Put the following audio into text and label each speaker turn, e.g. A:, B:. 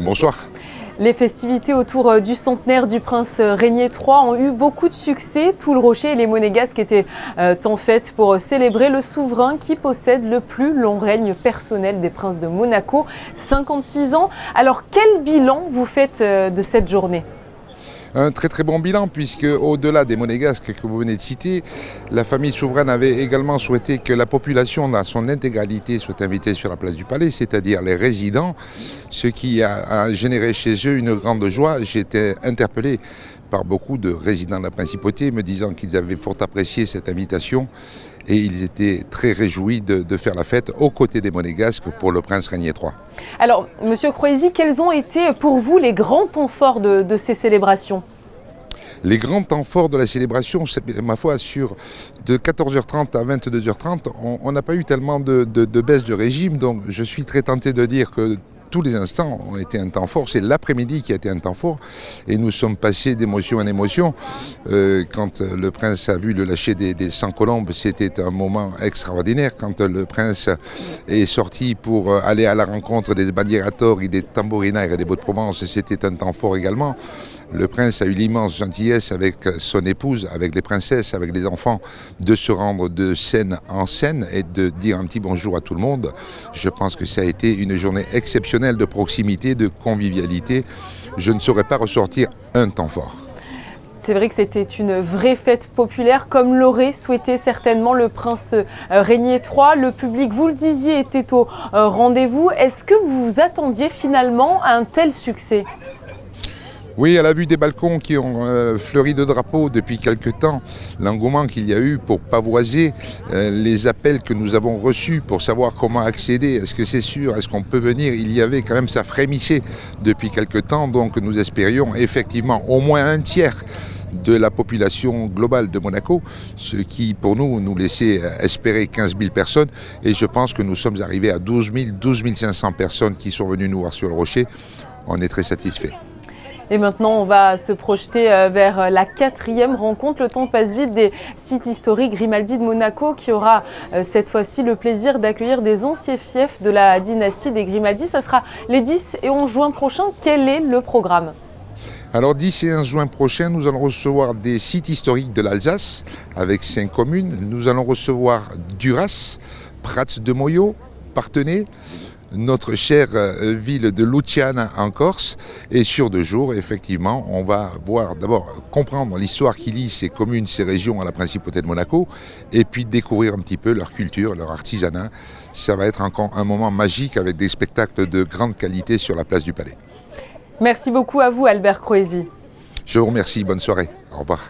A: Bonsoir.
B: Les festivités autour du centenaire du prince Régnier III ont eu beaucoup de succès. Tout le Rocher et les Monégasques étaient en fête pour célébrer le souverain qui possède le plus long règne personnel des princes de Monaco, 56 ans. Alors quel bilan vous faites de cette journée ?
A: Un très très bon bilan puisque au-delà des Monégasques que vous venez de citer, la famille souveraine avait également souhaité que la population dans son intégralité soit invitée sur la place du Palais, c'est-à-dire les résidents, ce qui a généré chez eux une grande joie. J'ai été interpellé par beaucoup de résidents de la Principauté me disant qu'ils avaient fort apprécié cette invitation et ils étaient très réjouis de faire la fête aux côtés des Monégasques pour le prince Régnier III.
B: Alors, Monsieur Croisi, quels ont été pour vous les grands temps forts de ces célébrations ?
A: Les grands temps forts de la célébration, ma foi, de 14h30 à 22h30, on n'a pas eu tellement de baisse de régime, donc je suis très tenté de dire que tous les instants ont été un temps fort. C'est l'après-midi qui a été un temps fort et nous sommes passés d'émotion en émotion. Quand le prince a vu le lâcher des 100 colombes, c'était un moment extraordinaire. Quand le prince est sorti pour aller à la rencontre des bandiratori, des tambourinaires et des Baux-de-Provence, c'était un temps fort également. Le prince a eu l'immense gentillesse avec son épouse, avec les princesses, avec les enfants, de se rendre de scène en scène et de dire un petit bonjour à tout le monde. Je pense que ça a été une journée exceptionnelle de proximité, de convivialité. Je ne saurais pas ressortir un temps fort.
B: C'est vrai que c'était une vraie fête populaire, comme l'aurait souhaité certainement le prince Régnier III. Le public, vous le disiez, était au rendez-vous. Est-ce que vous vous attendiez finalement à un tel succès ?
A: Oui, à la vue des balcons qui ont fleuri de drapeaux depuis quelque temps, l'engouement qu'il y a eu pour pavoiser, les appels que nous avons reçus pour savoir comment accéder, est-ce que c'est sûr, est-ce qu'on peut venir, il y avait quand même, ça frémissait depuis quelque temps, donc nous espérions effectivement au moins un tiers de la population globale de Monaco, ce qui pour nous laissait espérer 15 000 personnes et je pense que nous sommes arrivés à 12 500 personnes qui sont venues nous voir sur le Rocher. On est très satisfaits.
B: Et maintenant, on va se projeter vers la 4e rencontre. Le temps passe vite des sites historiques Grimaldi de Monaco qui aura cette fois-ci le plaisir d'accueillir des anciens fiefs de la dynastie des Grimaldi. Ça sera les 10 et 11 juin prochains. Quel est le programme ?
A: Alors 10 et 11 juin prochain, nous allons recevoir des sites historiques de l'Alsace avec 5 communes. Nous allons recevoir Duras, Prats de Moyo, Parthenay, notre chère ville de Luciana en Corse. Et sur 2 jours, effectivement, on va voir d'abord comprendre l'histoire qui lie ces communes, ces régions à la Principauté de Monaco, et puis découvrir un petit peu leur culture, leur artisanat. Ça va être encore un moment magique avec des spectacles de grande qualité sur la place du Palais.
B: Merci beaucoup à vous, Albert Croisi.
A: Je vous remercie, bonne soirée, au revoir.